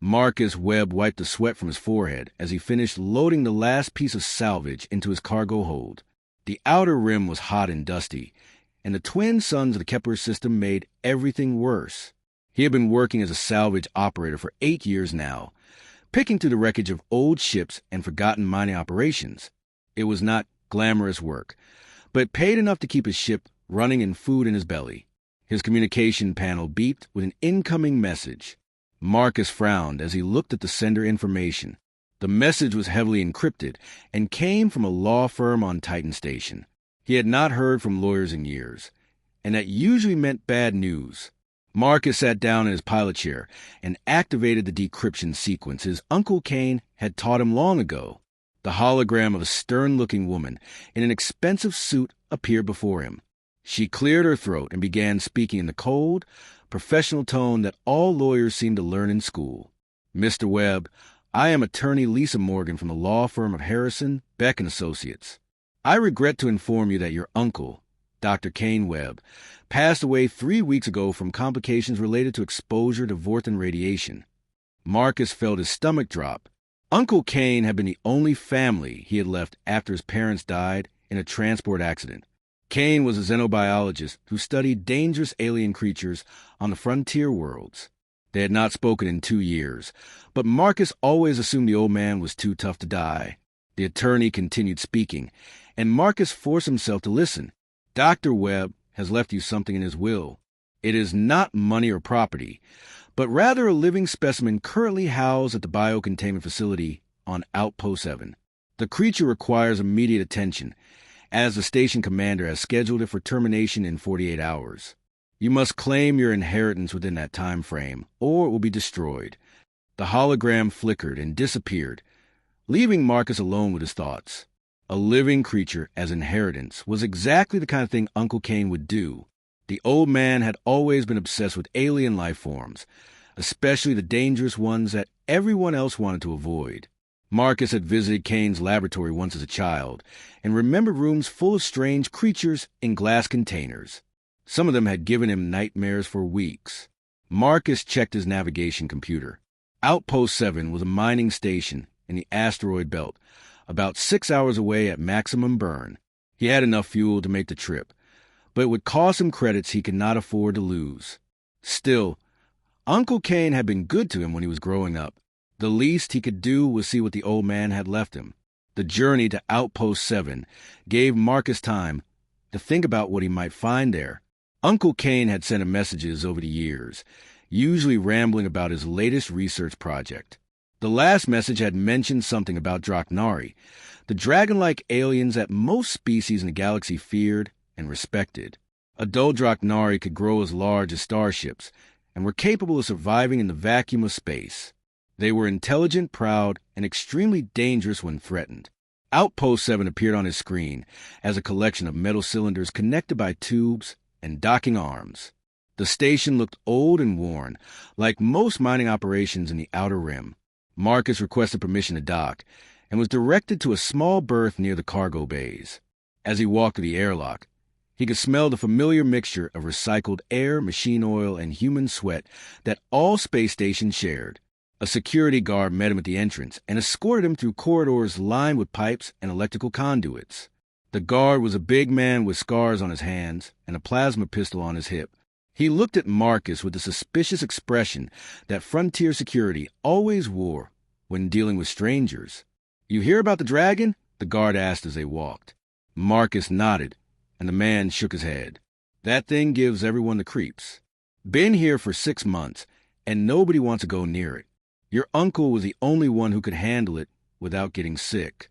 Marcus Webb wiped the sweat from his forehead as he finished loading the last piece of salvage into his cargo hold. The outer rim was hot and dusty, and the twin suns of the Kepler system made everything worse. He had been working as a salvage operator for 8 years now, picking through the wreckage of old ships and forgotten mining operations. It was not glamorous work, but it paid enough to keep his ship running and food in his belly. His communication panel beeped with an incoming message. Marcus frowned as he looked at the sender information. The message was heavily encrypted and came from a law firm on Titan Station. He had not heard from lawyers in years, and that usually meant bad news. Marcus sat down in his pilot chair and activated the decryption sequence his Uncle Kane had taught him long ago. The hologram of a stern-looking woman in an expensive suit appeared before him. She cleared her throat and began speaking in the cold, professional tone that all lawyers seem to learn in school. Mr. Webb, I am attorney Lisa Morgan from the law firm of Harrison, Beck & Associates. I regret to inform you that your uncle, Dr. Kane Webb, passed away 3 weeks ago from complications related to exposure to Vorten radiation. Marcus felt his stomach drop. Uncle Kane had been the only family he had left after his parents died in a transport accident. Kane was a xenobiologist who studied dangerous alien creatures on the frontier worlds. They had not spoken in 2 years, but Marcus always assumed the old man was too tough to die. The attorney continued speaking, and Marcus forced himself to listen. Dr. Webb has left you something in his will. It is not money or property, but rather a living specimen currently housed at the biocontainment facility on Outpost 7. The creature requires immediate attention, as the station commander has scheduled it for termination in 48 hours. You must claim your inheritance within that time frame, or it will be destroyed. The hologram flickered and disappeared, leaving Marcus alone with his thoughts. A living creature as inheritance was exactly the kind of thing Uncle Kane would do. The old man had always been obsessed with alien life forms, especially the dangerous ones that everyone else wanted to avoid. Marcus had visited Kane's laboratory once as a child and remembered rooms full of strange creatures in glass containers. Some of them had given him nightmares for weeks. Marcus checked his navigation computer. Outpost 7 was a mining station in the asteroid belt, about 6 hours away at maximum burn. He had enough fuel to make the trip, but it would cost him credits he could not afford to lose. Still, Uncle Kane had been good to him when he was growing up. The least he could do was see what the old man had left him. The journey to Outpost 7 gave Marcus time to think about what he might find there. Uncle Kane had sent him messages over the years, usually rambling about his latest research project. The last message had mentioned something about Draknari, the dragon-like aliens that most species in the galaxy feared and respected. Adult Draknari could grow as large as starships and were capable of surviving in the vacuum of space. They were intelligent, proud, and extremely dangerous when threatened. Outpost 7 appeared on his screen as a collection of metal cylinders connected by tubes and docking arms. The station looked old and worn, like most mining operations in the Outer Rim. Marcus requested permission to dock and was directed to a small berth near the cargo bays. As he walked to the airlock, he could smell the familiar mixture of recycled air, machine oil, and human sweat that all space stations shared. A security guard met him at the entrance and escorted him through corridors lined with pipes and electrical conduits. The guard was a big man with scars on his hands and a plasma pistol on his hip. He looked at Marcus with the suspicious expression that frontier security always wore when dealing with strangers. "You hear about the dragon?" the guard asked as they walked. Marcus nodded, and the man shook his head. "That thing gives everyone the creeps. Been here for 6 months, and nobody wants to go near it. Your uncle was the only one who could handle it without getting sick."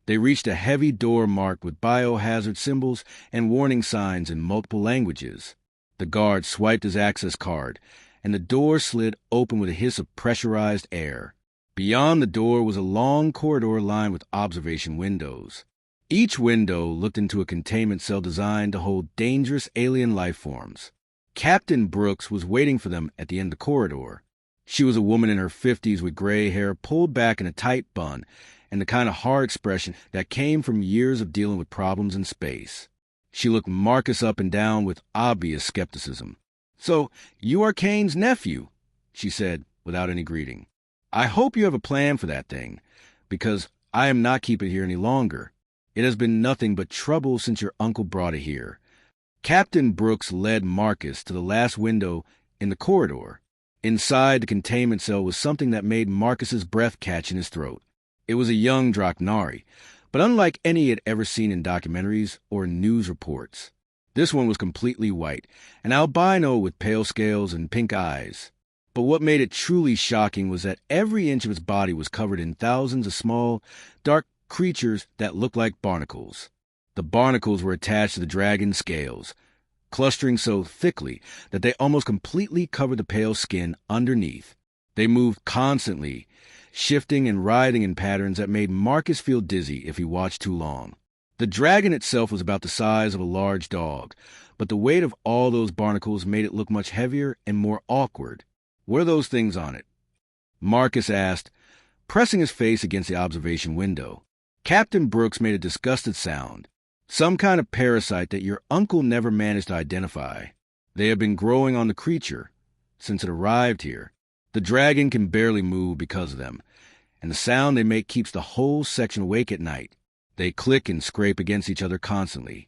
They reached a heavy door marked with biohazard symbols and warning signs in multiple languages. The guard swiped his access card, and the door slid open with a hiss of pressurized air. Beyond the door was a long corridor lined with observation windows. Each window looked into a containment cell designed to hold dangerous alien life forms. Captain Brooks was waiting for them at the end of the corridor. She was a woman in her 50s with gray hair pulled back in a tight bun and the kind of hard expression that came from years of dealing with problems in space. She looked Marcus up and down with obvious skepticism. "So, you are Kane's nephew," she said without any greeting. I hope you have a plan for that thing, because I am not keeping it here any longer. It has been nothing but trouble since your uncle brought it here. Captain Brooks led Marcus to the last window in the corridor. Inside the containment cell was something that made Marcus's breath catch in his throat. It was a young Draknari, but unlike any he had ever seen in documentaries or news reports. This one was completely white, an albino with pale scales and pink eyes. But what made it truly shocking was that every inch of its body was covered in thousands of small, dark creatures that looked like barnacles. The barnacles were attached to the dragon's scales, clustering so thickly that they almost completely covered the pale skin underneath. They moved constantly, shifting and writhing in patterns that made Marcus feel dizzy if he watched too long. The dragon itself was about the size of a large dog, but the weight of all those barnacles made it look much heavier and more awkward. "What are those things on it?" Marcus asked, pressing his face against the observation window. Captain Brooks made a disgusted sound. "Some kind of parasite that your uncle never managed to identify. They have been growing on the creature since it arrived here. The dragon can barely move because of them, and the sound they make keeps the whole section awake at night. They click and scrape against each other constantly."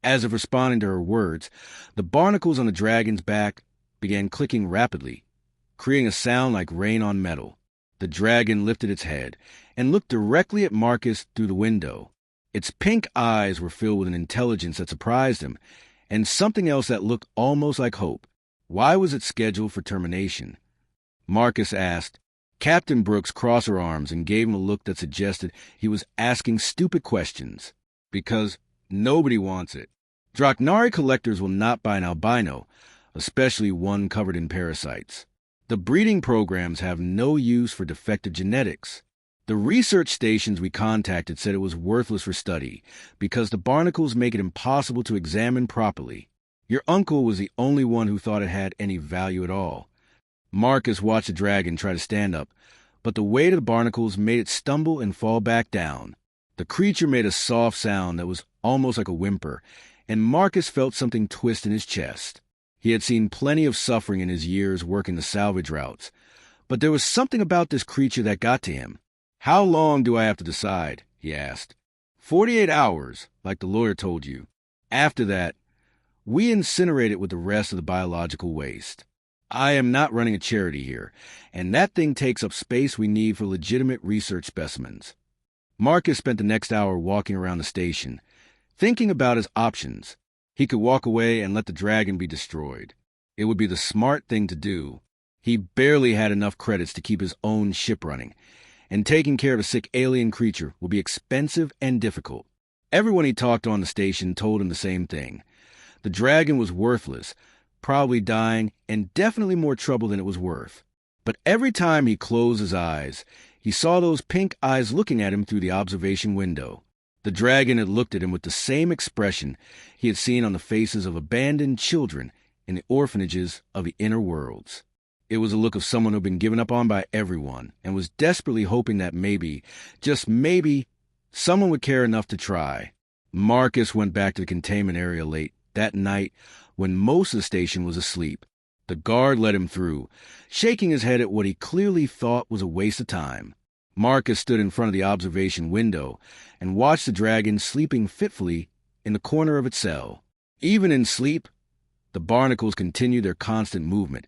As if responding to her words, the barnacles on the dragon's back began clicking rapidly, creating a sound like rain on metal. The dragon lifted its head and looked directly at Marcus through the window. Its pink eyes were filled with an intelligence that surprised him, and something else that looked almost like hope. Why was it scheduled for termination? Marcus asked. Captain Brooks crossed her arms and gave him a look that suggested he was asking stupid questions. "Because nobody wants it. Draknari collectors will not buy an albino, especially one covered in parasites. The breeding programs have no use for defective genetics. The research stations we contacted said it was worthless for study because the barnacles make it impossible to examine properly. Your uncle was the only one who thought it had any value at all." Marcus watched the dragon try to stand up, but the weight of the barnacles made it stumble and fall back down. The creature made a soft sound that was almost like a whimper, and Marcus felt something twist in his chest. He had seen plenty of suffering in his years working the salvage routes, but there was something about this creature that got to him. "How long do I have to decide?" he asked. 48 hours, like the lawyer told you. After that, we incinerate it with the rest of the biological waste. I am not running a charity here, and that thing takes up space we need for legitimate research specimens." Marcus spent the next hour walking around the station, thinking about his options. He could walk away and let the dragon be destroyed. It would be the smart thing to do. He barely had enough credits to keep his own ship running, and taking care of a sick alien creature would be expensive and difficult. Everyone he talked to on the station told him the same thing. The dragon was worthless, probably dying, and definitely more trouble than it was worth. But every time he closed his eyes, he saw those pink eyes looking at him through the observation window. The dragon had looked at him with the same expression he had seen on the faces of abandoned children in the orphanages of the inner worlds. It was a look of someone who had been given up on by everyone and was desperately hoping that maybe, just maybe, someone would care enough to try. Marcus went back to the containment area late that night when most of the station was asleep. The guard let him through, shaking his head at what he clearly thought was a waste of time. Marcus stood in front of the observation window and watched the dragon sleeping fitfully in the corner of its cell. Even in sleep, the barnacles continued their constant movement,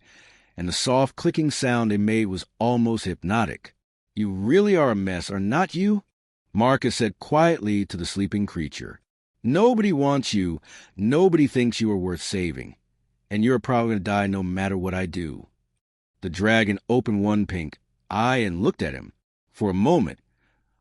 and the soft clicking sound they made was almost hypnotic. "You really are a mess, are not you?" Marcus said quietly to the sleeping creature. "Nobody wants you, nobody thinks you are worth saving, and you're probably going to die no matter what I do." The dragon opened one pink eye and looked at him. For a moment,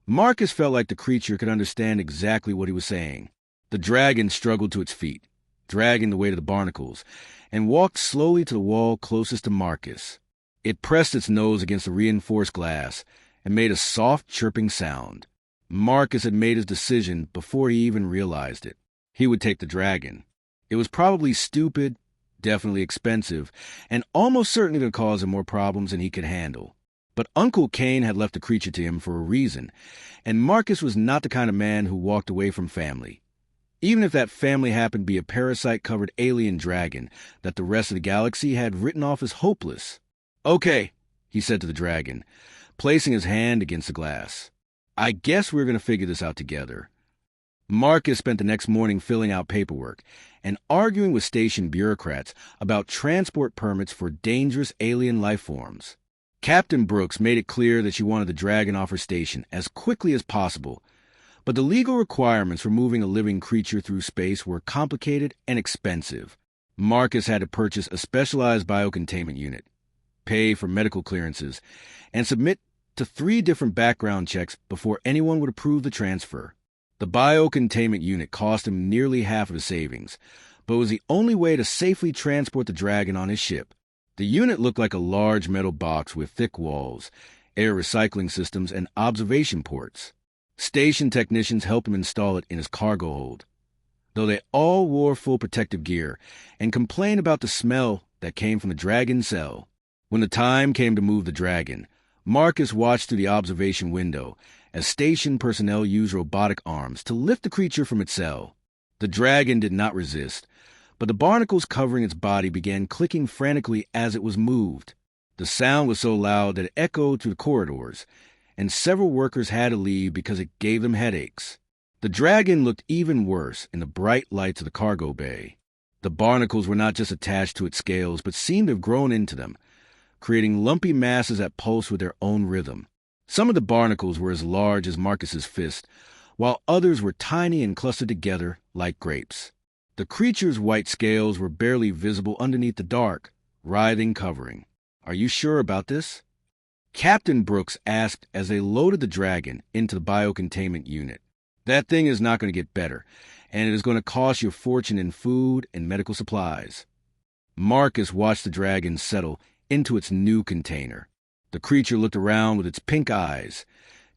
Marcus felt like the creature could understand exactly what he was saying. The dragon struggled to its feet, dragging the weight of the barnacles, and walked slowly to the wall closest to Marcus. It pressed its nose against the reinforced glass and made a soft chirping sound. Marcus had made his decision before he even realized it. He would take the dragon. It was probably stupid, definitely expensive, and almost certainly going to cause him more problems than he could handle. But Uncle Cain had left the creature to him for a reason, and Marcus was not the kind of man who walked away from family. Even if that family happened to be a parasite-covered alien dragon that the rest of the galaxy had written off as hopeless. "Okay," he said to the dragon, placing his hand against the glass. "I guess we're going to figure this out together." Marcus spent the next morning filling out paperwork and arguing with station bureaucrats about transport permits for dangerous alien life forms. Captain Brooks made it clear that she wanted the dragon off her station as quickly as possible, but the legal requirements for moving a living creature through space were complicated and expensive. Marcus had to purchase a specialized biocontainment unit, pay for medical clearances, and submit to 3 different background checks before anyone would approve the transfer. The biocontainment unit cost him nearly half of his savings, but was the only way to safely transport the dragon on his ship. The unit looked like a large metal box with thick walls, air recycling systems, and observation ports. Station technicians helped him install it in his cargo hold, though they all wore full protective gear and complained about the smell that came from the dragon's cell. When the time came to move the dragon, Marcus watched through the observation window as station personnel used robotic arms to lift the creature from its cell. The dragon did not resist, but the barnacles covering its body began clicking frantically as it was moved. The sound was so loud that it echoed through the corridors, and several workers had to leave because it gave them headaches. The dragon looked even worse in the bright lights of the cargo bay. The barnacles were not just attached to its scales, but seemed to have grown into them, creating lumpy masses that pulsed with their own rhythm. Some of the barnacles were as large as Marcus's fist, while others were tiny and clustered together like grapes. The creature's white scales were barely visible underneath the dark, writhing covering. "Are you sure about this?" Captain Brooks asked as they loaded the dragon into the biocontainment unit. "That thing is not going to get better, and it is going to cost you a fortune in food and medical supplies." Marcus watched the dragon settle into its new container. The creature looked around with its pink eyes,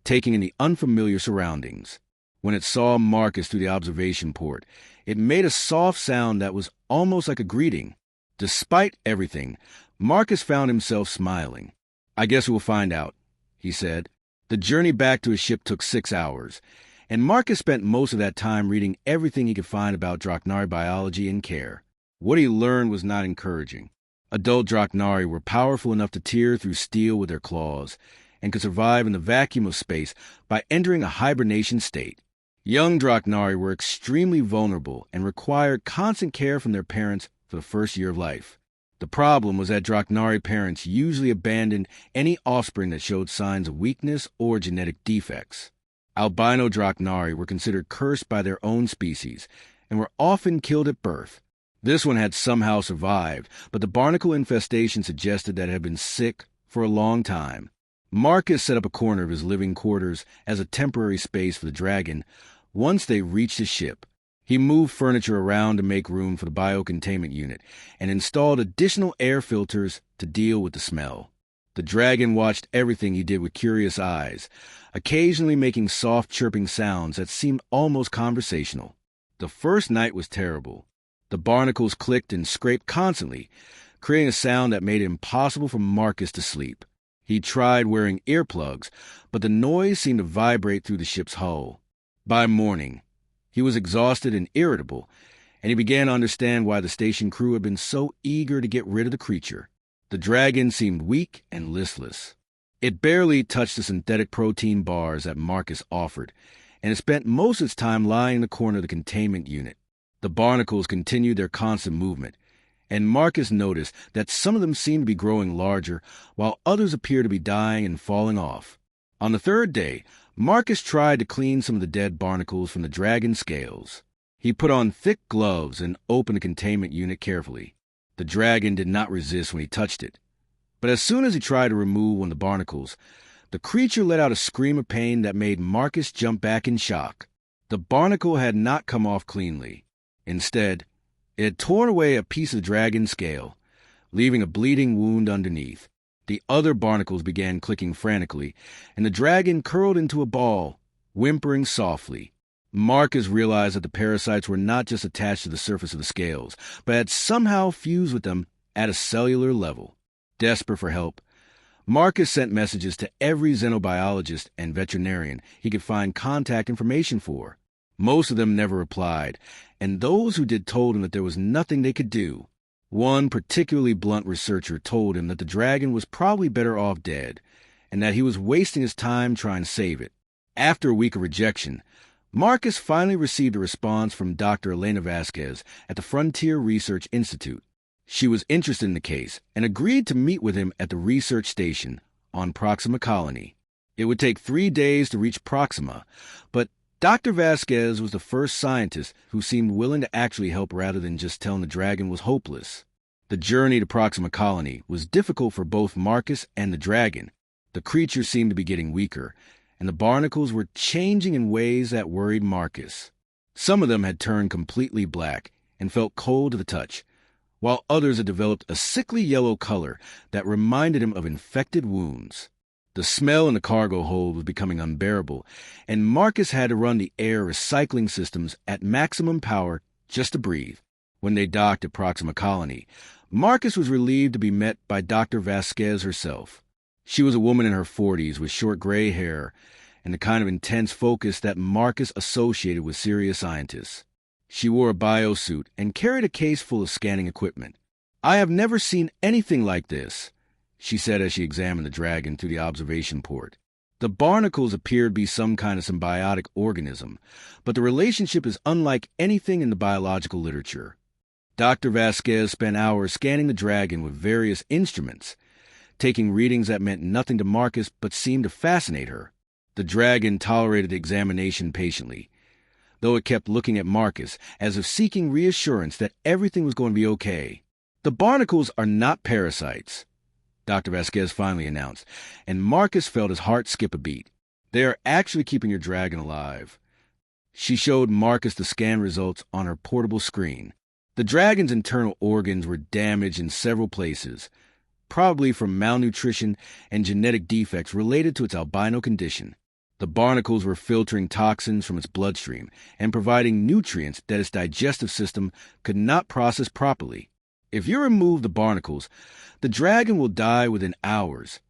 taking in the unfamiliar surroundings. When it saw Marcus through the observation port, it made a soft sound that was almost like a greeting. Despite everything, Marcus found himself smiling. "I guess we'll find out," he said. The journey back to his ship took 6 hours, and Marcus spent most of that time reading everything he could find about Draknari biology and care. What he learned was not encouraging. Adult Draknari were powerful enough to tear through steel with their claws and could survive in the vacuum of space by entering a hibernation state. Young Draknari were extremely vulnerable and required constant care from their parents for the first year of life. The problem was that Draknari parents usually abandoned any offspring that showed signs of weakness or genetic defects. Albino Draknari were considered cursed by their own species and were often killed at birth. This one had somehow survived, but the barnacle infestation suggested that it had been sick for a long time. Marcus set up a corner of his living quarters as a temporary space for the dragon once they reached his ship. He moved furniture around to make room for the biocontainment unit and installed additional air filters to deal with the smell. The dragon watched everything he did with curious eyes, occasionally making soft chirping sounds that seemed almost conversational. The first night was terrible. The barnacles clicked and scraped constantly, creating a sound that made it impossible for Marcus to sleep. He tried wearing earplugs, but the noise seemed to vibrate through the ship's hull. By morning, he was exhausted and irritable, and he began to understand why the station crew had been so eager to get rid of the creature. The dragon seemed weak and listless. It barely touched the synthetic protein bars that Marcus offered, and it spent most of its time lying in the corner of the containment unit. The barnacles continued their constant movement, and Marcus noticed that some of them seemed to be growing larger, while others appeared to be dying and falling off. On the 3rd day, Marcus tried to clean some of the dead barnacles from the dragon's scales. He put on thick gloves and opened the containment unit carefully. The dragon did not resist when he touched it. But as soon as he tried to remove one of the barnacles, the creature let out a scream of pain that made Marcus jump back in shock. The barnacle had not come off cleanly. Instead, it had torn away a piece of the dragon's scale, leaving a bleeding wound underneath. The other barnacles began clicking frantically, and the dragon curled into a ball, whimpering softly. Marcus realized that the parasites were not just attached to the surface of the scales, but had somehow fused with them at a cellular level. Desperate for help, Marcus sent messages to every xenobiologist and veterinarian he could find contact information for. Most of them never replied, and those who did told him that there was nothing they could do. One particularly blunt researcher told him that the dragon was probably better off dead, and that he was wasting his time trying to save it. After a week of rejection, Marcus finally received a response from Dr. Elena Vasquez at the Frontier Research Institute. She was interested in the case and agreed to meet with him at the research station on Proxima Colony. It would take 3 days to reach Proxima, but Dr. Vasquez was the first scientist who seemed willing to actually help rather than just telling the dragon was hopeless. The journey to Proxima Colony was difficult for both Marcus and the dragon. The creature seemed to be getting weaker, and the barnacles were changing in ways that worried Marcus. Some of them had turned completely black and felt cold to the touch, while others had developed a sickly yellow color that reminded him of infected wounds. The smell in the cargo hold was becoming unbearable, and Marcus had to run the air recycling systems at maximum power just to breathe. When they docked at Proxima Colony, Marcus was relieved to be met by Dr. Vasquez herself. She was a woman in her 40s with short gray hair and the kind of intense focus that Marcus associated with serious scientists. She wore a biosuit and carried a case full of scanning equipment. "I have never seen anything like this," she said as she examined the dragon through the observation port. The barnacles appeared to be some kind of symbiotic organism, but the relationship is unlike anything in the biological literature. Dr. Vasquez spent hours scanning the dragon with various instruments, taking readings that meant nothing to Marcus but seemed to fascinate her. The dragon tolerated the examination patiently, though it kept looking at Marcus as if seeking reassurance that everything was going to be okay. "The barnacles are not parasites," Dr. Vasquez finally announced, and Marcus felt his heart skip a beat. "They are actually keeping your dragon alive." She showed Marcus the scan results on her portable screen. The dragon's internal organs were damaged in several places, probably from malnutrition and genetic defects related to its albino condition. The barnacles were filtering toxins from its bloodstream and providing nutrients that its digestive system could not process properly. "If you remove the barnacles, the dragon will die within hours,"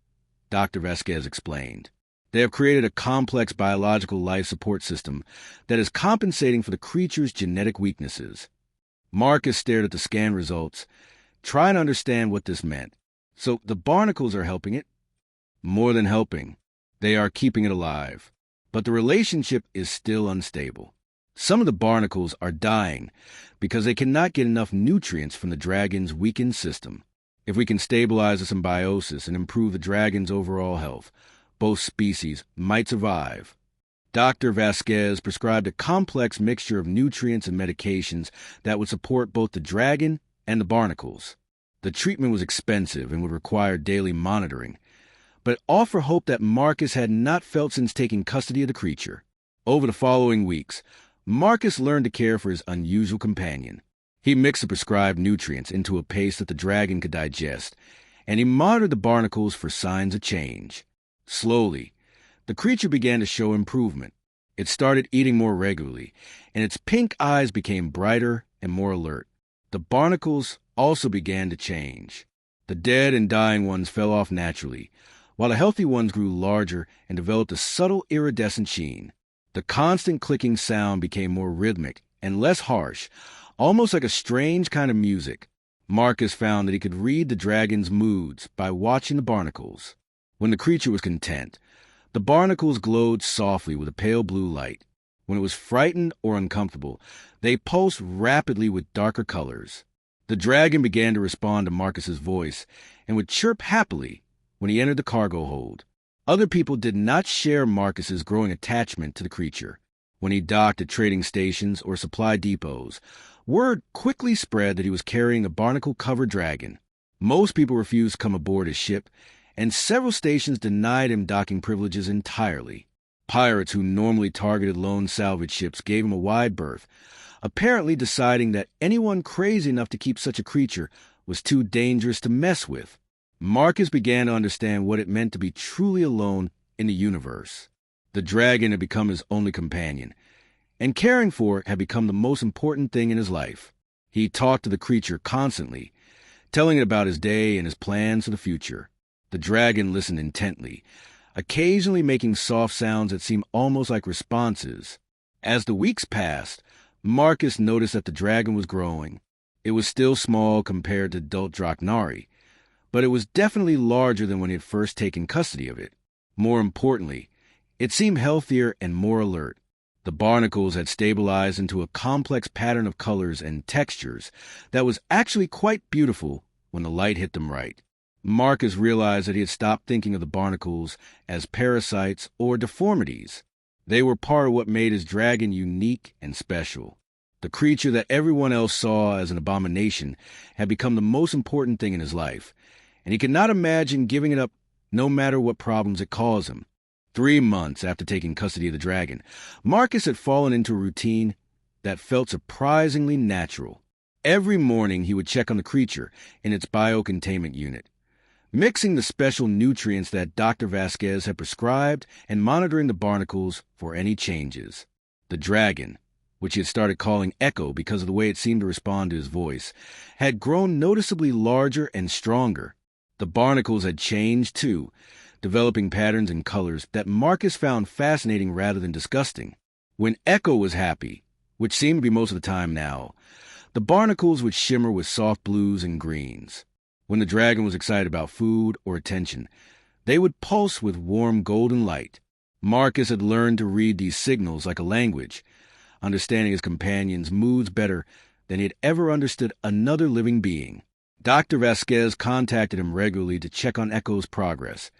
Dr. Vasquez explained. "They have created a complex biological life support system that is compensating for the creature's genetic weaknesses." Marcus stared at the scan results, trying to understand what this meant. "So the barnacles are helping it?" "More than helping. They are keeping it alive. But the relationship is still unstable. Some of the barnacles are dying because they cannot get enough nutrients from the dragon's weakened system. If we can stabilize the symbiosis and improve the dragon's overall health, both species might survive." Dr. Vasquez prescribed a complex mixture of nutrients and medications that would support both the dragon and the barnacles. The treatment was expensive and would require daily monitoring, but offered hope that Marcus had not felt since taking custody of the creature. Over the following weeks, Marcus learned to care for his unusual companion. He mixed the prescribed nutrients into a paste that the dragon could digest, and he monitored the barnacles for signs of change. Slowly, the creature began to show improvement. It started eating more regularly, and its pink eyes became brighter and more alert. The barnacles also began to change. The dead and dying ones fell off naturally, while the healthy ones grew larger and developed a subtle iridescent sheen. The constant clicking sound became more rhythmic and less harsh, almost like a strange kind of music. Marcus found that he could read the dragon's moods by watching the barnacles. When the creature was content, the barnacles glowed softly with a pale blue light. When it was frightened or uncomfortable, they pulsed rapidly with darker colors. The dragon began to respond to Marcus's voice and would chirp happily when he entered the cargo hold. Other people did not share Marcus's growing attachment to the creature. When he docked at trading stations or supply depots, word quickly spread that he was carrying a barnacle-covered dragon. Most people refused to come aboard his ship, and several stations denied him docking privileges entirely. Pirates who normally targeted lone salvage ships gave him a wide berth, apparently deciding that anyone crazy enough to keep such a creature was too dangerous to mess with. Marcus began to understand what it meant to be truly alone in the universe. The dragon had become his only companion, and caring for it had become the most important thing in his life. He talked to the creature constantly, telling it about his day and his plans for the future. The dragon listened intently, occasionally making soft sounds that seemed almost like responses. As the weeks passed, Marcus noticed that the dragon was growing. It was still small compared to adult Draknari, but it was definitely larger than when he had first taken custody of it. More importantly, it seemed healthier and more alert. The barnacles had stabilized into a complex pattern of colors and textures that was actually quite beautiful when the light hit them right. Marcus realized that he had stopped thinking of the barnacles as parasites or deformities. They were part of what made his dragon unique and special. The creature that everyone else saw as an abomination had become the most important thing in his life, and he could not imagine giving it up no matter what problems it caused him. 3 months after taking custody of the dragon, Marcus had fallen into a routine that felt surprisingly natural. Every morning he would check on the creature in its biocontainment unit, mixing the special nutrients that Dr. Vasquez had prescribed and monitoring the barnacles for any changes. The dragon, which he had started calling Echo because of the way it seemed to respond to his voice, had grown noticeably larger and stronger. The barnacles had changed, too, developing patterns and colors that Marcus found fascinating rather than disgusting. When Echo was happy, which seemed to be most of the time now, the barnacles would shimmer with soft blues and greens. When the dragon was excited about food or attention, they would pulse with warm golden light. Marcus had learned to read these signals like a language, understanding his companion's moods better than he had ever understood another living being. Dr. Vasquez contacted him regularly to check on Echo's progress,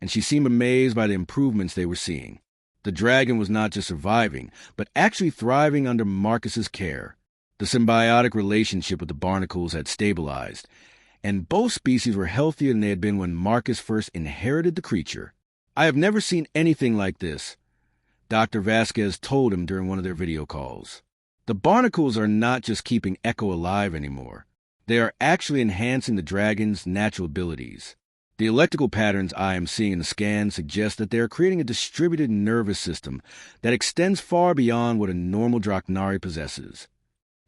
and she seemed amazed by the improvements they were seeing. The dragon was not just surviving, but actually thriving under Marcus's care. The symbiotic relationship with the barnacles had stabilized, and both species were healthier than they had been when Marcus first inherited the creature. "I have never seen anything like this," Dr. Vasquez told him during one of their video calls. "The barnacles are not just keeping Echo alive anymore. They are actually enhancing the dragon's natural abilities. The electrical patterns I am seeing in the scan suggest that they are creating a distributed nervous system that extends far beyond what a normal Draknari possesses."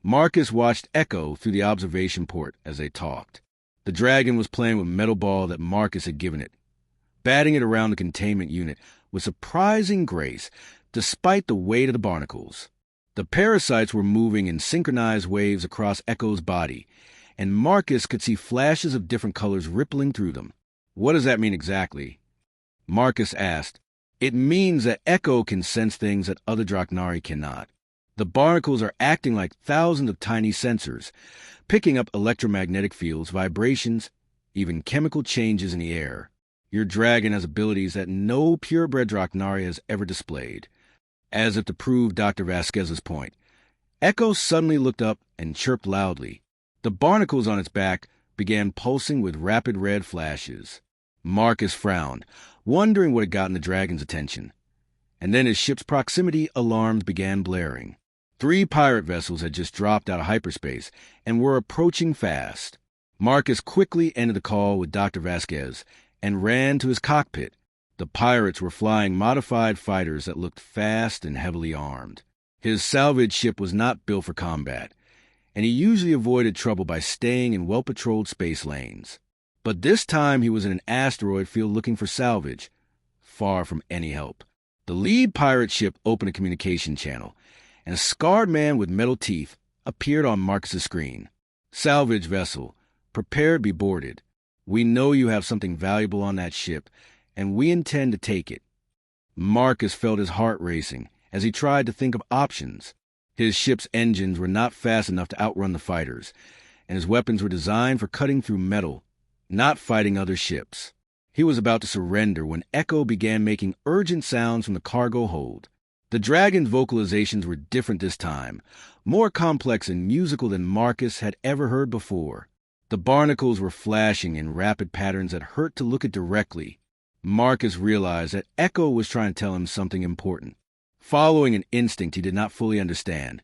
Marcus watched Echo through the observation port as they talked. The dragon was playing with a metal ball that Marcus had given it, batting it around the containment unit with surprising grace, despite the weight of the barnacles. The parasites were moving in synchronized waves across Echo's body, and Marcus could see flashes of different colors rippling through them. "What does that mean exactly?" Marcus asked. "It means that Echo can sense things that other Draknari cannot. The barnacles are acting like thousands of tiny sensors, picking up electromagnetic fields, vibrations, even chemical changes in the air. Your dragon has abilities that no purebred Draknari has ever displayed." As if to prove Dr. Vasquez's point, Echo suddenly looked up and chirped loudly. The barnacles on its back began pulsing with rapid red flashes. Marcus frowned, wondering what had gotten the dragon's attention. And then his ship's proximity alarms began blaring. 3 pirate vessels had just dropped out of hyperspace and were approaching fast. Marcus quickly ended the call with Dr. Vasquez and ran to his cockpit. The pirates were flying modified fighters that looked fast and heavily armed. His salvage ship was not built for combat, and he usually avoided trouble by staying in well-patrolled space lanes. But this time he was in an asteroid field looking for salvage, far from any help. The lead pirate ship opened a communication channel, and a scarred man with metal teeth appeared on Marcus's screen. "Salvage vessel, prepare to be boarded. We know you have something valuable on that ship, and we intend to take it." Marcus felt his heart racing as he tried to think of options. His ship's engines were not fast enough to outrun the fighters, and his weapons were designed for cutting through metal, not fighting other ships. He was about to surrender when Echo began making urgent sounds from the cargo hold. The dragon's vocalizations were different this time, more complex and musical than Marcus had ever heard before. The barnacles were flashing in rapid patterns that hurt to look at directly. Marcus realized that Echo was trying to tell him something important. Following an instinct he did not fully understand,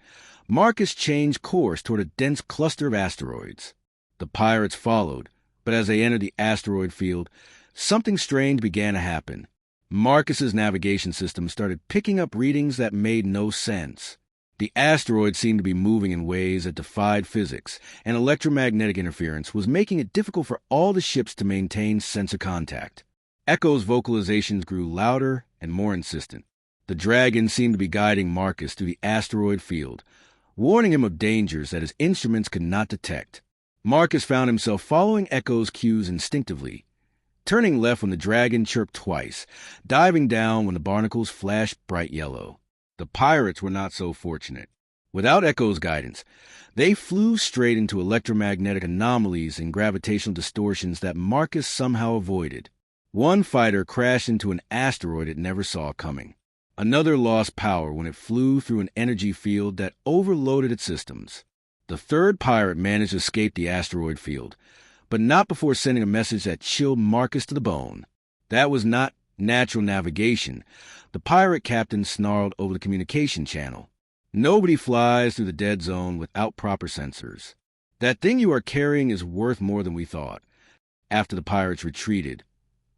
Marcus changed course toward a dense cluster of asteroids. The pirates followed, but as they entered the asteroid field, something strange began to happen. Marcus's navigation system started picking up readings that made no sense. The asteroid seemed to be moving in ways that defied physics, and electromagnetic interference was making it difficult for all the ships to maintain sensor contact. Echo's vocalizations grew louder and more insistent. The dragon seemed to be guiding Marcus through the asteroid field, warning him of dangers that his instruments could not detect. Marcus found himself following Echo's cues instinctively, turning left when the dragon chirped twice, diving down when the barnacles flashed bright yellow. The pirates were not so fortunate. Without Echo's guidance, they flew straight into electromagnetic anomalies and gravitational distortions that Marcus somehow avoided. One fighter crashed into an asteroid it never saw coming. Another lost power when it flew through an energy field that overloaded its systems. The third pirate managed to escape the asteroid field, but not before sending a message that chilled Marcus to the bone. That was not natural navigation. The pirate captain snarled over the communication channel. Nobody flies through the dead zone without proper sensors. That thing you are carrying is worth more than we thought. After the pirates retreated,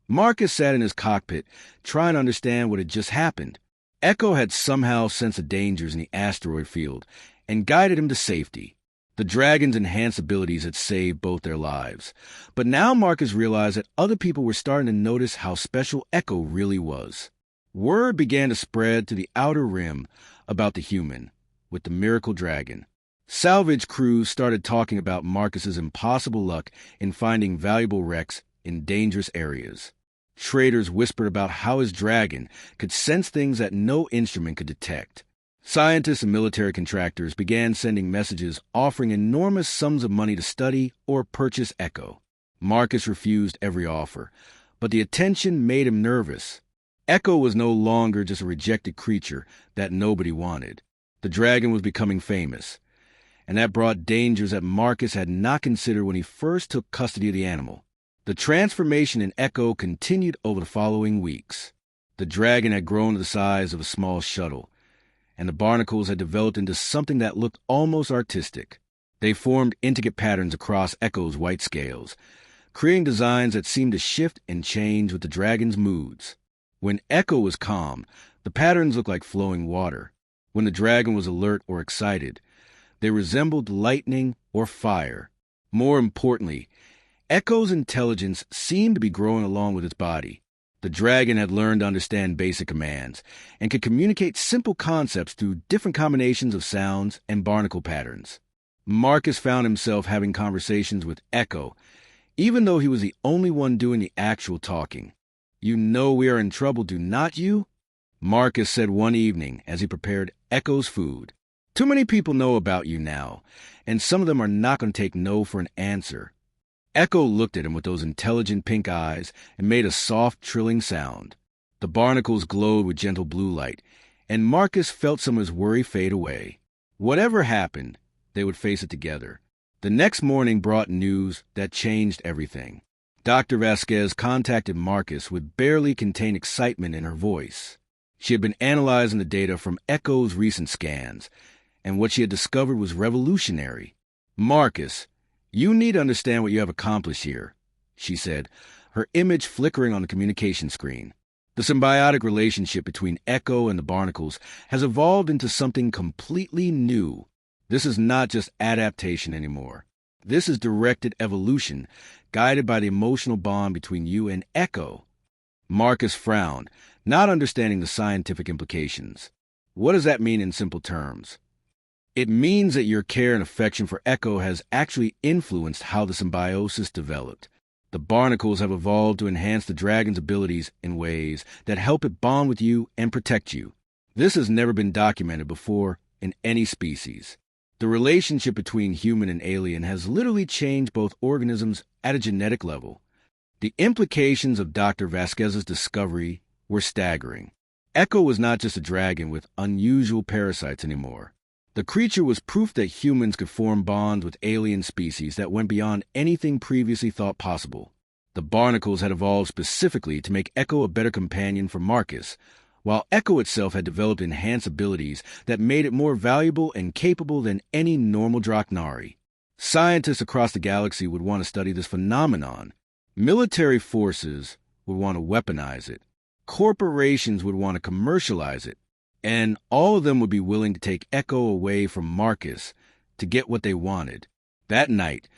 Marcus sat in his cockpit, trying to understand what had just happened. Echo had somehow sensed the dangers in the asteroid field and guided him to safety. The dragon's enhanced abilities had saved both their lives. But now Marcus realized that other people were starting to notice how special Echo really was. Word began to spread to the outer rim about the human with the miracle dragon. Salvage crews started talking about Marcus's impossible luck in finding valuable wrecks in dangerous areas. Traders whispered about how his dragon could sense things that no instrument could detect. Scientists and military contractors began sending messages offering enormous sums of money to study or purchase Echo. Marcus refused every offer, but the attention made him nervous. Echo was no longer just a rejected creature that nobody wanted. The dragon was becoming famous, and that brought dangers that Marcus had not considered when he first took custody of the animal. The transformation in Echo continued over the following weeks. The dragon had grown to the size of a small shuttle, and the barnacles had developed into something that looked almost artistic. They formed intricate patterns across Echo's white scales, creating designs that seemed to shift and change with the dragon's moods. When Echo was calm, the patterns looked like flowing water. When the dragon was alert or excited, they resembled lightning or fire. More importantly, Echo's intelligence seemed to be growing along with its body. The dragon had learned to understand basic commands and could communicate simple concepts through different combinations of sounds and barnacle patterns. Marcus found himself having conversations with Echo, even though he was the only one doing the actual talking. "You know we are in trouble, do not you?" Marcus said one evening as he prepared Echo's food. "Too many people know about you now, and some of them are not going to take no for an answer." Echo looked at him with those intelligent pink eyes and made a soft, trilling sound. The barnacles glowed with gentle blue light, and Marcus felt some of his worry fade away. Whatever happened, they would face it together. The next morning brought news that changed everything. Dr. Vasquez contacted Marcus with barely contained excitement in her voice. She had been analyzing the data from Echo's recent scans, and what she had discovered was revolutionary. "Marcus, you need to understand what you have accomplished here," she said, her image flickering on the communication screen. "The symbiotic relationship between Echo and the barnacles has evolved into something completely new. This is not just adaptation anymore. This is directed evolution, guided by the emotional bond between you and Echo." Marcus frowned, not understanding the scientific implications. "What does that mean in simple terms?" "It means that your care and affection for Echo has actually influenced how the symbiosis developed. The barnacles have evolved to enhance the dragon's abilities in ways that help it bond with you and protect you. This has never been documented before in any species. The relationship between human and alien has literally changed both organisms at a genetic level." The implications of Dr. Vasquez's discovery were staggering. Echo was not just a dragon with unusual parasites anymore. The creature was proof that humans could form bonds with alien species that went beyond anything previously thought possible. The barnacles had evolved specifically to make Echo a better companion for Marcus, while Echo itself had developed enhanced abilities that made it more valuable and capable than any normal Draknari. Scientists across the galaxy would want to study this phenomenon. Military forces would want to weaponize it. Corporations would want to commercialize it. And all of them would be willing to take Echo away from Marcus to get what they wanted. That night,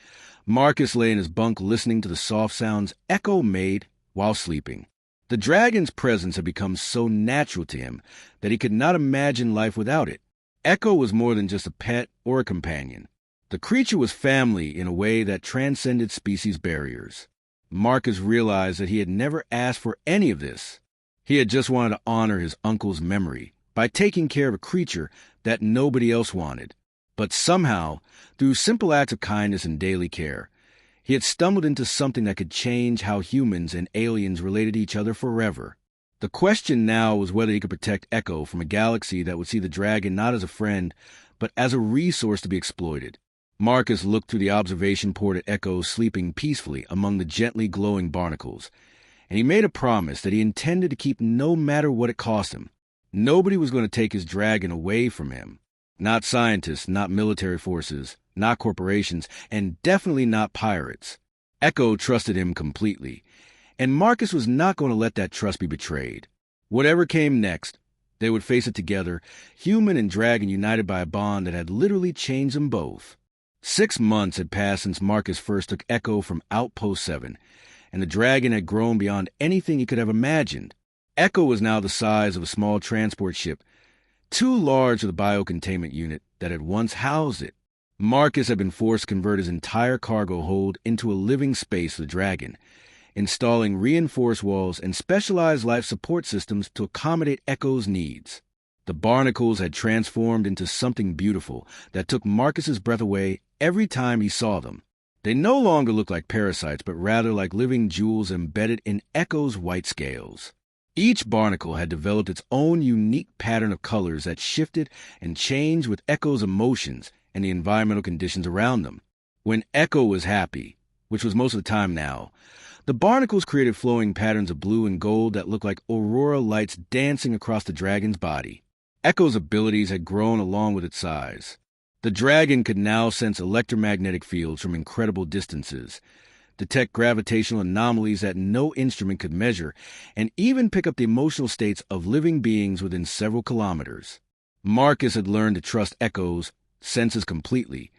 Marcus lay in his bunk listening to the soft sounds Echo made while sleeping. The dragon's presence had become so natural to him that he could not imagine life without it. Echo was more than just a pet or a companion. The creature was family in a way that transcended species barriers. Marcus realized that he had never asked for any of this. He had just wanted to honor his uncle's memory by taking care of a creature that nobody else wanted. But somehow, through simple acts of kindness and daily care, he had stumbled into something that could change how humans and aliens related to each other forever. The question now was whether he could protect Echo from a galaxy that would see the dragon not as a friend, but as a resource to be exploited. Marcus looked through the observation port at Echo sleeping peacefully among the gently glowing barnacles, and he made a promise that he intended to keep no matter what it cost him. Nobody was going to take his dragon away from him. Not scientists, not military forces, not corporations, and definitely not pirates. Echo trusted him completely, and Marcus was not going to let that trust be betrayed. Whatever came next, they would face it together, human and dragon united by a bond that had literally changed them both. 6 months had passed since Marcus first took Echo from Outpost 7, and the dragon had grown beyond anything he could have imagined. Echo was now the size of a small transport ship, too large for the biocontainment unit that had once housed it. Marcus had been forced to convert his entire cargo hold into a living space for the dragon, installing reinforced walls and specialized life support systems to accommodate Echo's needs. The Barnacles had transformed into something beautiful that took Marcus's breath away every time he saw them. They no longer looked like parasites, but rather like living jewels embedded in Echo's white scales. Each barnacle had developed its own unique pattern of colors that shifted and changed with Echo's emotions and the environmental conditions around them. When Echo was happy, which was most of the time now, the barnacles created flowing patterns of blue and gold that looked like aurora lights dancing across the dragon's body. Echo's abilities had grown along with its size. The dragon could now sense electromagnetic fields from incredible distances, detect gravitational anomalies that no instrument could measure, and even pick up the emotional states of living beings within several kilometers. Marcus had learned to trust Echo's senses completely,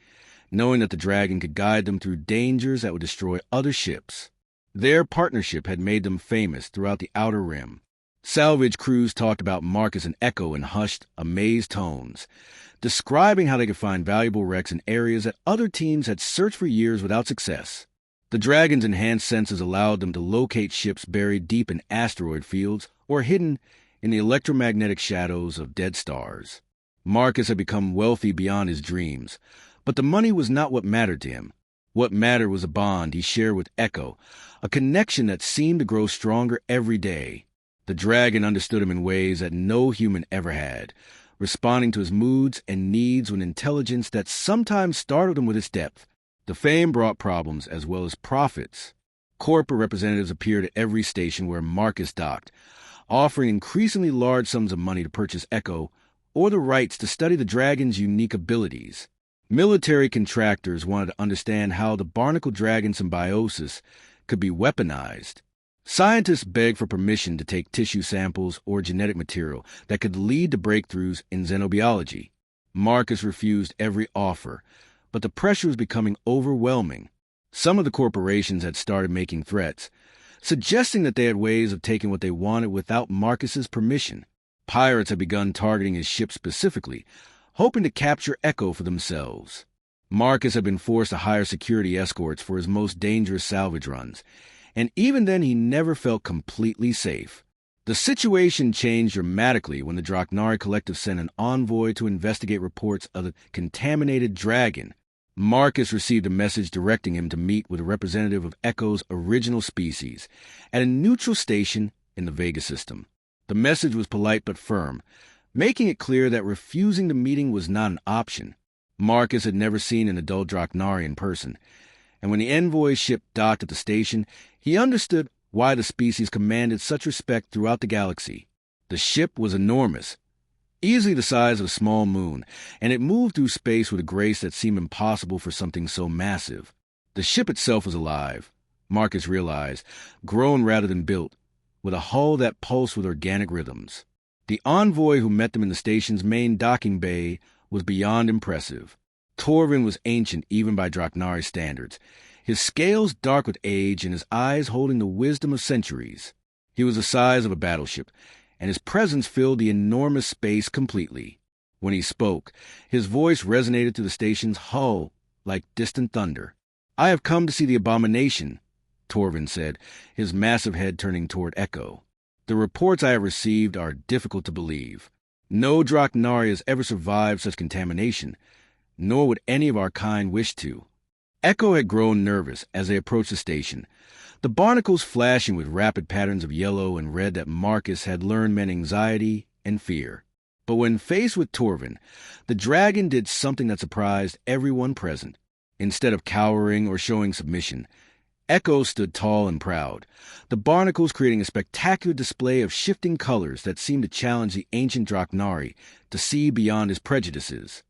knowing that the dragon could guide them through dangers that would destroy other ships. Their partnership had made them famous throughout the Outer Rim. Salvage crews talked about Marcus and Echo in hushed, amazed tones, describing how they could find valuable wrecks in areas that other teams had searched for years without success. The dragon's enhanced senses allowed them to locate ships buried deep in asteroid fields or hidden in the electromagnetic shadows of dead stars. Marcus had become wealthy beyond his dreams, but the money was not what mattered to him. What mattered was a bond he shared with Echo, a connection that seemed to grow stronger every day. The dragon understood him in ways that no human ever had, responding to his moods and needs with intelligence that sometimes startled him with its depth. The fame brought problems as well as profits. Corporate representatives appeared at every station where Marcus docked, offering increasingly large sums of money to purchase Echo or the rights to study the dragon's unique abilities. Military contractors wanted to understand how the barnacle dragon symbiosis could be weaponized. Scientists begged for permission to take tissue samples or genetic material that could lead to breakthroughs in xenobiology. Marcus refused every offer, but the pressure was becoming overwhelming. Some of the corporations had started making threats, suggesting that they had ways of taking what they wanted without Marcus's permission. Pirates had begun targeting his ship specifically, hoping to capture Echo for themselves. Marcus had been forced to hire security escorts for his most dangerous salvage runs, and even then he never felt completely safe. The situation changed dramatically when the Draknari Collective sent an envoy to investigate reports of the contaminated dragon. Marcus received a message directing him to meet with a representative of Echo's original species at a neutral station in the Vega system. The message was polite but firm, making it clear that refusing the meeting was not an option. Marcus had never seen an adult Draknari in person, and when the envoy's ship docked at the station, he understood why the species commanded such respect throughout the galaxy. The ship was enormous, easily the size of a small moon, and it moved through space with a grace that seemed impossible for something so massive. The ship itself was alive, Marcus realized, grown rather than built, with a hull that pulsed with organic rhythms. The envoy who met them in the station's main docking bay was beyond impressive. Torvin was ancient even by Draknari standards, his scales dark with age and his eyes holding the wisdom of centuries. He was the size of a battleship, and his presence filled the enormous space completely. When he spoke, his voice resonated through the station's hull like distant thunder. "I have come to see the abomination," Torvin said, his massive head turning toward Echo. "The reports I have received are difficult to believe. No Draknari has ever survived such contamination, nor would any of our kind wish to." Echo had grown nervous as they approached the station, the barnacles flashing with rapid patterns of yellow and red that Marcus had learned meant anxiety and fear. But when faced with Torvin, the dragon did something that surprised everyone present. Instead of cowering or showing submission, Echo stood tall and proud, the barnacles creating a spectacular display of shifting colors that seemed to challenge the ancient Draknari to see beyond his prejudices.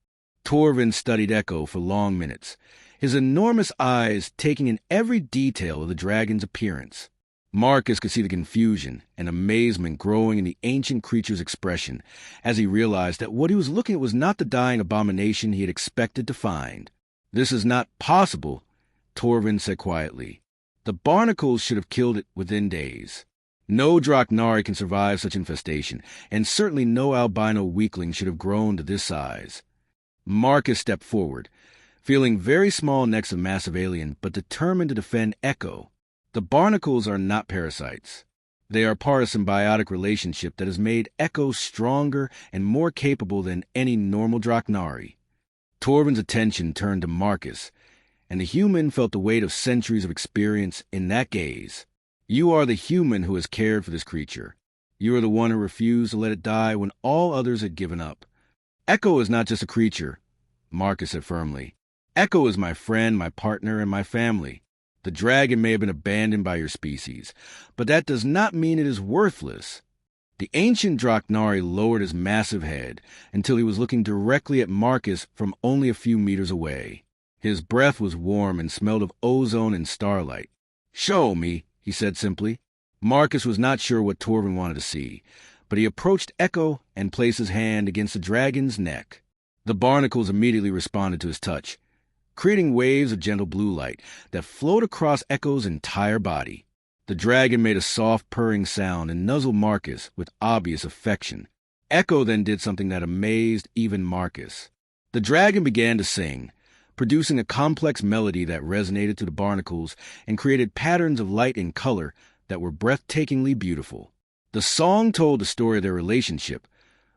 Torvin studied Echo for long minutes, his enormous eyes taking in every detail of the dragon's appearance. Marcus could see the confusion and amazement growing in the ancient creature's expression as he realized that what he was looking at was not the dying abomination he had expected to find. "This is not possible," Torvin said quietly. "The barnacles should have killed it within days. No Draknari can survive such infestation, and certainly no albino weakling should have grown to this size." Marcus stepped forward, feeling very small next to the massive alien, but determined to defend Echo. The barnacles are not parasites. They are part of a symbiotic relationship that has made Echo stronger and more capable than any normal Draknari. Torvin's attention turned to Marcus, and the human felt the weight of centuries of experience in that gaze. "You are the human who has cared for this creature. You are the one who refused to let it die when all others had given up." "Echo is not just a creature," Marcus said firmly. "Echo is my friend, my partner, and my family. The dragon may have been abandoned by your species, but that does not mean it is worthless." The ancient Draknari lowered his massive head until he was looking directly at Marcus from only a few meters away. His breath was warm and smelled of ozone and starlight. "Show me," he said simply. Marcus was not sure what Torvin wanted to see, but he approached Echo and placed his hand against the dragon's neck. The barnacles immediately responded to his touch, creating waves of gentle blue light that flowed across Echo's entire body. The dragon made a soft purring sound and nuzzled Marcus with obvious affection. Echo then did something that amazed even Marcus. The dragon began to sing, producing a complex melody that resonated to the barnacles and created patterns of light and color that were breathtakingly beautiful. The song told the story of their relationship,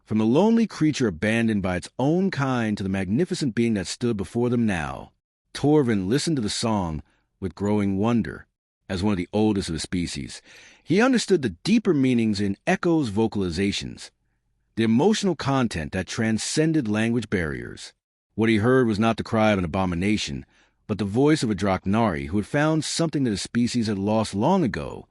from the lonely creature abandoned by its own kind to the magnificent being that stood before them now. Torvin listened to the song with growing wonder. As one of the oldest of his species, he understood the deeper meanings in Echo's vocalizations, the emotional content that transcended language barriers. What he heard was not the cry of an abomination, but the voice of a Draknari who had found something that his species had lost long ago,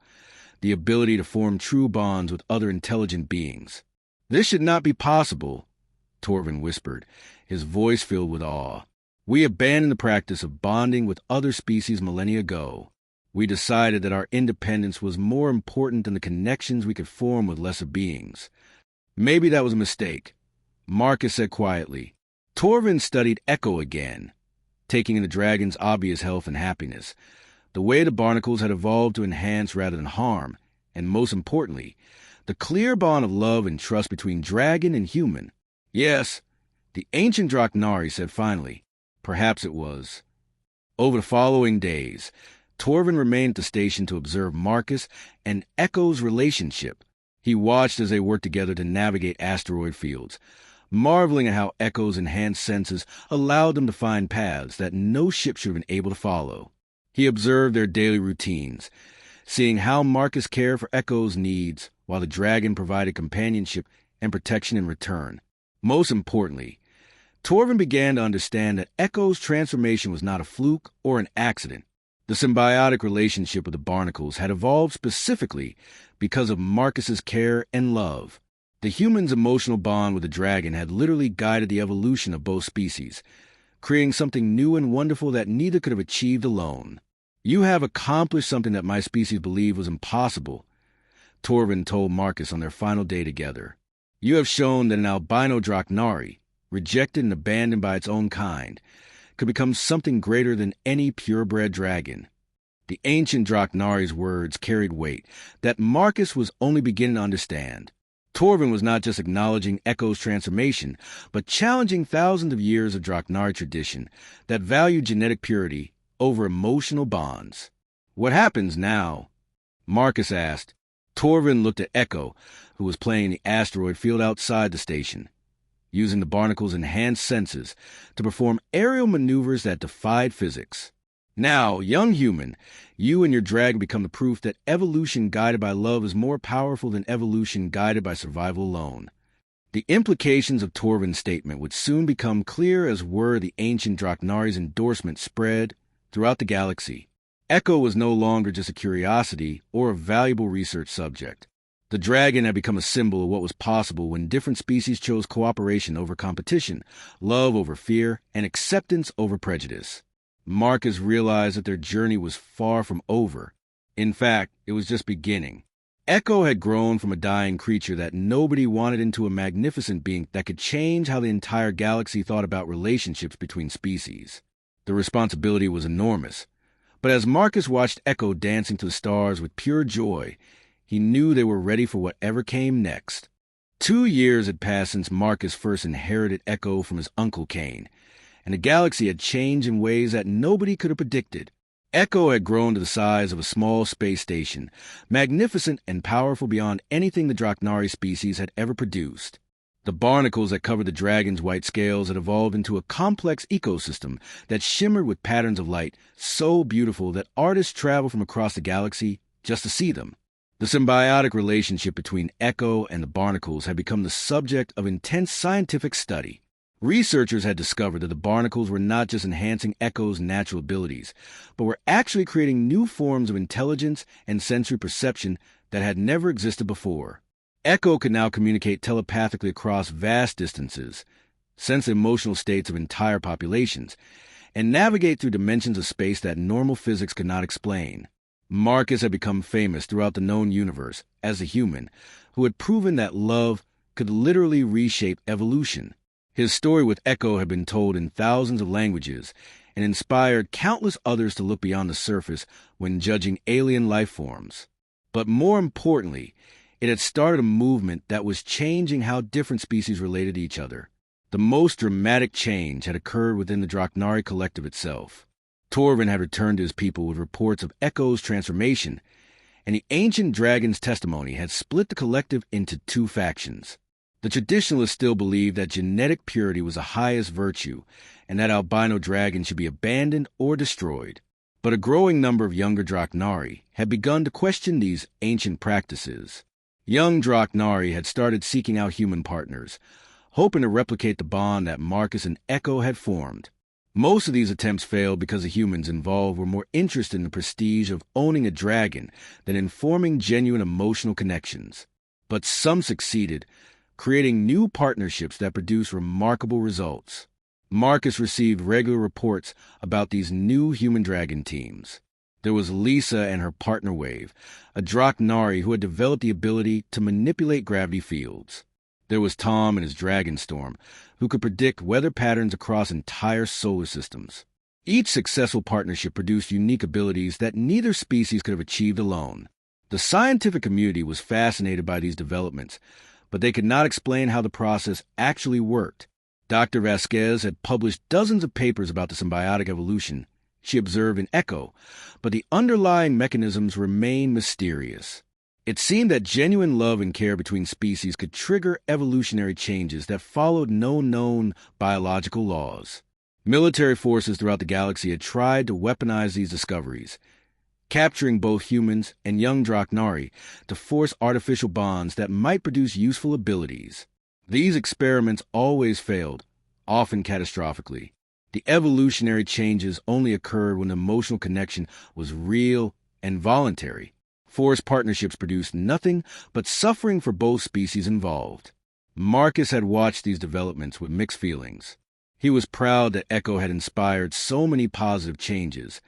the ability to form true bonds with other intelligent beings. "This should not be possible," Torvin whispered, his voice filled with awe. "We abandoned the practice of bonding with other species millennia ago. We decided that our independence was more important than the connections we could form with lesser beings. Maybe that was a mistake," Marcus said quietly. Torvin studied Echo again, taking in the dragon's obvious health and happiness, the way the barnacles had evolved to enhance rather than harm, and most importantly, the clear bond of love and trust between dragon and human. "Yes," the ancient Draknari said finally. "Perhaps it was." Over the following days, Torvin remained at the station to observe Marcus and Echo's relationship. He watched as they worked together to navigate asteroid fields, marveling at how Echo's enhanced senses allowed them to find paths that no ship should have been able to follow. He observed their daily routines, seeing how Marcus cared for Echo's needs while the dragon provided companionship and protection in return. Most importantly, Torvin began to understand that Echo's transformation was not a fluke or an accident. The symbiotic relationship with the barnacles had evolved specifically because of Marcus's care and love. The human's emotional bond with the dragon had literally guided the evolution of both species, creating something new and wonderful that neither could have achieved alone. "You have accomplished something that my species believed was impossible," Torvin told Marcus on their final day together. "You have shown that an albino Draknari, rejected and abandoned by its own kind, could become something greater than any purebred dragon." The ancient Draknari's words carried weight that Marcus was only beginning to understand. Torvin was not just acknowledging Echo's transformation, but challenging thousands of years of Draknari tradition that valued genetic purity over emotional bonds. "What happens now?" Marcus asked. Torvin looked at Echo, who was playing in the asteroid field outside the station, using the Barnacles' enhanced senses to perform aerial maneuvers that defied physics. "Now, young human, you and your dragon become the proof that evolution guided by love is more powerful than evolution guided by survival alone." The implications of Torvin's statement would soon become clear as word the ancient Draknari's endorsement spread throughout the galaxy. Echo was no longer just a curiosity or a valuable research subject. The dragon had become a symbol of what was possible when different species chose cooperation over competition, love over fear, and acceptance over prejudice. Marcus realized that their journey was far from over. In fact, it was just beginning. Echo had grown from a dying creature that nobody wanted into a magnificent being that could change how the entire galaxy thought about relationships between species. The responsibility was enormous. But as Marcus watched Echo dancing to the stars with pure joy, he knew they were ready for whatever came next. 2 years had passed since Marcus first inherited Echo from his uncle Cain, and the galaxy had changed in ways that nobody could have predicted. Echo had grown to the size of a small space station, magnificent and powerful beyond anything the Draknari species had ever produced. The barnacles that covered the dragon's white scales had evolved into a complex ecosystem that shimmered with patterns of light so beautiful that artists traveled from across the galaxy just to see them. The symbiotic relationship between Echo and the barnacles had become the subject of intense scientific study. Researchers had discovered that the barnacles were not just enhancing Echo's natural abilities, but were actually creating new forms of intelligence and sensory perception that had never existed before. Echo could now communicate telepathically across vast distances, sense the emotional states of entire populations, and navigate through dimensions of space that normal physics could not explain. Marcus had become famous throughout the known universe as a human who had proven that love could literally reshape evolution. His story with Echo had been told in thousands of languages and inspired countless others to look beyond the surface when judging alien life forms. But more importantly, it had started a movement that was changing how different species related to each other. The most dramatic change had occurred within the Draknari collective itself. Torvin had returned to his people with reports of Echo's transformation, and the ancient dragon's testimony had split the collective into 2 factions. The traditionalists still believed that genetic purity was the highest virtue, and that albino dragons should be abandoned or destroyed. But a growing number of younger Draknari had begun to question these ancient practices. Young Draknari had started seeking out human partners, hoping to replicate the bond that Marcus and Echo had formed. Most of these attempts failed because the humans involved were more interested in the prestige of owning a dragon than in forming genuine emotional connections. But some succeeded, creating new partnerships that produced remarkable results. Marcus received regular reports about these new human-dragon teams. There was Lisa and her partner Wave, a Draknari who had developed the ability to manipulate gravity fields. There was Tom and his Dragonstorm, who could predict weather patterns across entire solar systems. Each successful partnership produced unique abilities that neither species could have achieved alone. The scientific community was fascinated by these developments, but they could not explain how the process actually worked. Dr. Vasquez had published dozens of papers about the symbiotic evolution she observed in Echo, but the underlying mechanisms remained mysterious. It seemed that genuine love and care between species could trigger evolutionary changes that followed no known biological laws. Military forces throughout the galaxy had tried to weaponize these discoveries, capturing both humans and young Draknari to force artificial bonds that might produce useful abilities. These experiments always failed, often catastrophically. The evolutionary changes only occurred when the emotional connection was real and voluntary. Forced partnerships produced nothing but suffering for both species involved. Marcus had watched these developments with mixed feelings. He was proud that Echo had inspired so many positive changes,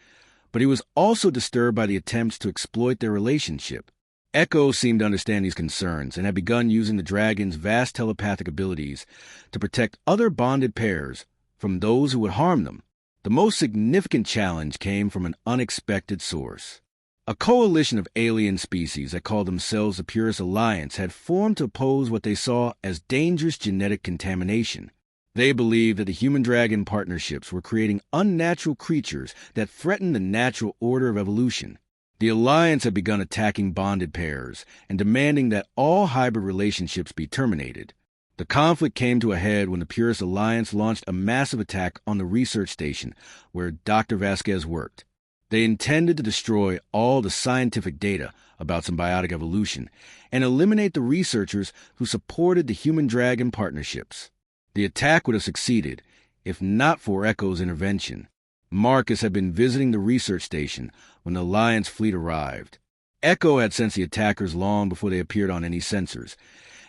but he was also disturbed by the attempts to exploit their relationship. Echo seemed to understand these concerns and had begun using the dragon's vast telepathic abilities to protect other bonded pairs from those who would harm them. The most significant challenge came from an unexpected source. A coalition of alien species that called themselves the Purist Alliance had formed to oppose what they saw as dangerous genetic contamination. They believed that the human-dragon partnerships were creating unnatural creatures that threatened the natural order of evolution. The Alliance had begun attacking bonded pairs and demanding that all hybrid relationships be terminated. The conflict came to a head when the Purist Alliance launched a massive attack on the research station where Dr. Vasquez worked. They intended to destroy all the scientific data about symbiotic evolution and eliminate the researchers who supported the human-dragon partnerships. The attack would have succeeded if not for Echo's intervention. Marcus had been visiting the research station when the Alliance fleet arrived. Echo had sensed the attackers long before they appeared on any sensors,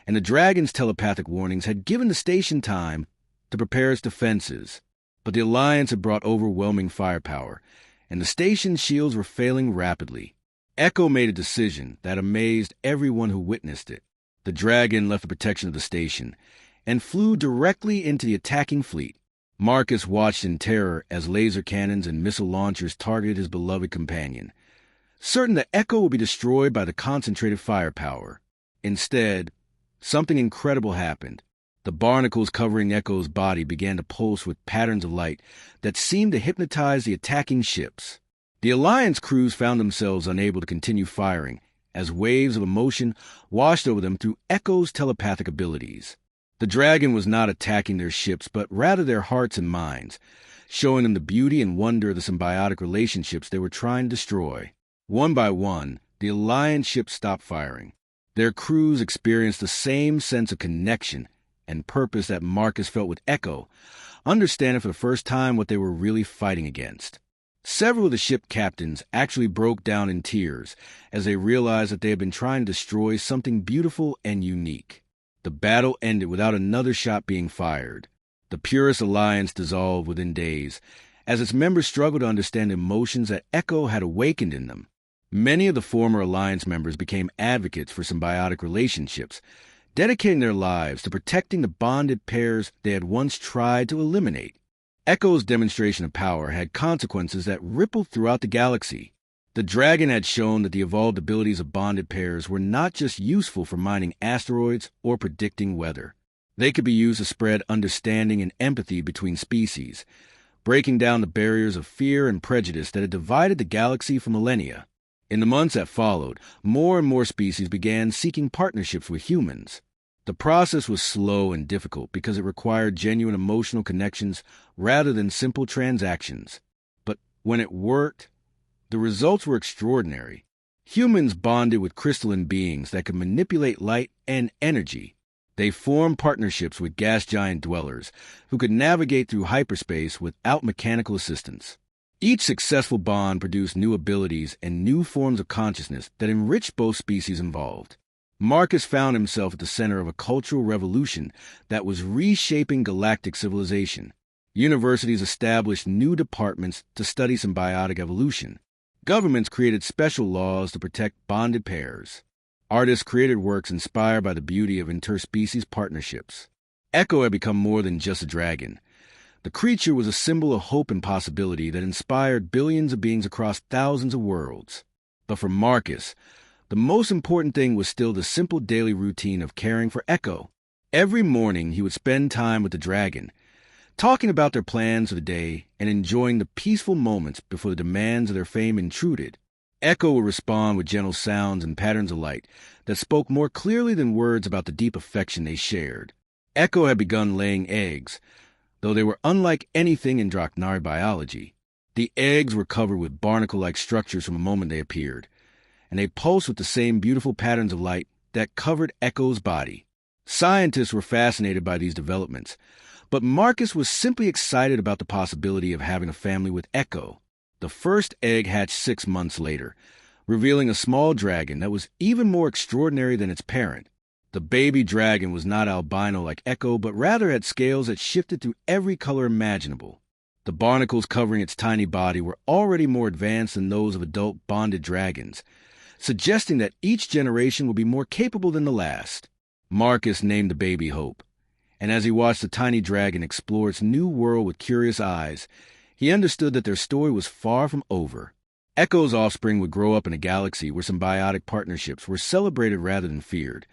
and the dragon's telepathic warnings had given the station time to prepare its defenses. But the Alliance had brought overwhelming firepower, and the station's shields were failing rapidly. Echo made a decision that amazed everyone who witnessed it. The dragon left the protection of the station and flew directly into the attacking fleet. Marcus watched in terror as laser cannons and missile launchers targeted his beloved companion, certain that Echo would be destroyed by the concentrated firepower. Instead, something incredible happened. The barnacles covering Echo's body began to pulse with patterns of light that seemed to hypnotize the attacking ships. The Alliance crews found themselves unable to continue firing as waves of emotion washed over them through Echo's telepathic abilities. The dragon was not attacking their ships, but rather their hearts and minds, showing them the beauty and wonder of the symbiotic relationships they were trying to destroy. One by one, the Alliance ships stopped firing. Their crews experienced the same sense of connection and purpose that Marcus felt with Echo, understanding for the first time what they were really fighting against. Several of the ship captains actually broke down in tears as they realized that they had been trying to destroy something beautiful and unique. The battle ended without another shot being fired. The Purist Alliance dissolved within days, as its members struggled to understand emotions that Echo had awakened in them. Many of the former Alliance members became advocates for symbiotic relationships, dedicating their lives to protecting the bonded pairs they had once tried to eliminate. Echo's demonstration of power had consequences that rippled throughout the galaxy. The dragon had shown that the evolved abilities of bonded pairs were not just useful for mining asteroids or predicting weather. They could be used to spread understanding and empathy between species, breaking down the barriers of fear and prejudice that had divided the galaxy for millennia. In the months that followed, more and more species began seeking partnerships with humans. The process was slow and difficult because it required genuine emotional connections rather than simple transactions. But when it worked, the results were extraordinary. Humans bonded with crystalline beings that could manipulate light and energy. They formed partnerships with gas giant dwellers who could navigate through hyperspace without mechanical assistance. Each successful bond produced new abilities and new forms of consciousness that enriched both species involved. Marcus found himself at the center of a cultural revolution that was reshaping galactic civilization. Universities established new departments to study symbiotic evolution. Governments created special laws to protect bonded pairs. Artists created works inspired by the beauty of interspecies partnerships. Echo had become more than just a dragon. The creature was a symbol of hope and possibility that inspired billions of beings across thousands of worlds. But for Marcus, the most important thing was still the simple daily routine of caring for Echo. Every morning he would spend time with the dragon, talking about their plans for the day and enjoying the peaceful moments before the demands of their fame intruded. Echo would respond with gentle sounds and patterns of light that spoke more clearly than words about the deep affection they shared. Echo had begun laying eggs, though they were unlike anything in Draknari biology. The eggs were covered with barnacle-like structures from the moment they appeared, and they pulsed with the same beautiful patterns of light that covered Echo's body. Scientists were fascinated by these developments, but Marcus was simply excited about the possibility of having a family with Echo. The first egg hatched 6 months later, revealing a small dragon that was even more extraordinary than its parent. The baby dragon was not albino like Echo, but rather had scales that shifted through every color imaginable. The barnacles covering its tiny body were already more advanced than those of adult bonded dragons, suggesting that each generation would be more capable than the last. Marcus named the baby Hope, and as he watched the tiny dragon explore its new world with curious eyes, he understood that their story was far from over. Echo's offspring would grow up in a galaxy where symbiotic partnerships were celebrated rather than feared,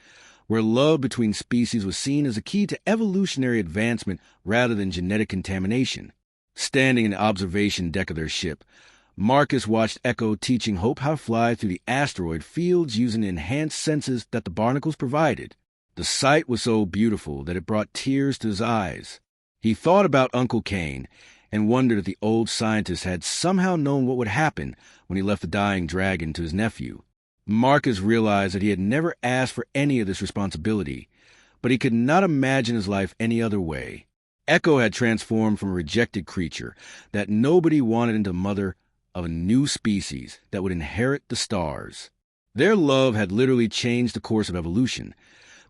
where love between species was seen as a key to evolutionary advancement rather than genetic contamination. Standing in the observation deck of their ship, Marcus watched Echo teaching Hope how to fly through the asteroid fields using the enhanced senses that the Barnacles provided. The sight was so beautiful that it brought tears to his eyes. He thought about Uncle Cain and wondered if the old scientist had somehow known what would happen when he left the dying dragon to his nephew. Marcus realized that he had never asked for any of this responsibility, but he could not imagine his life any other way. Echo had transformed from a rejected creature that nobody wanted into the mother of a new species that would inherit the stars. Their love had literally changed the course of evolution,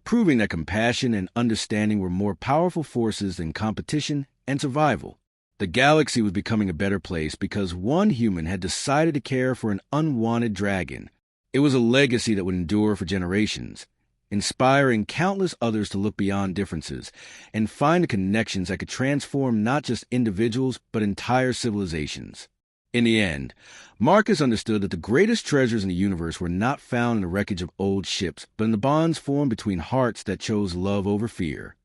proving that compassion and understanding were more powerful forces than competition and survival. The galaxy was becoming a better place because one human had decided to care for an unwanted dragon. It was a legacy that would endure for generations, inspiring countless others to look beyond differences and find the connections that could transform not just individuals but entire civilizations. In the end, Marcus understood that the greatest treasures in the universe were not found in the wreckage of old ships, but in the bonds formed between hearts that chose love over fear.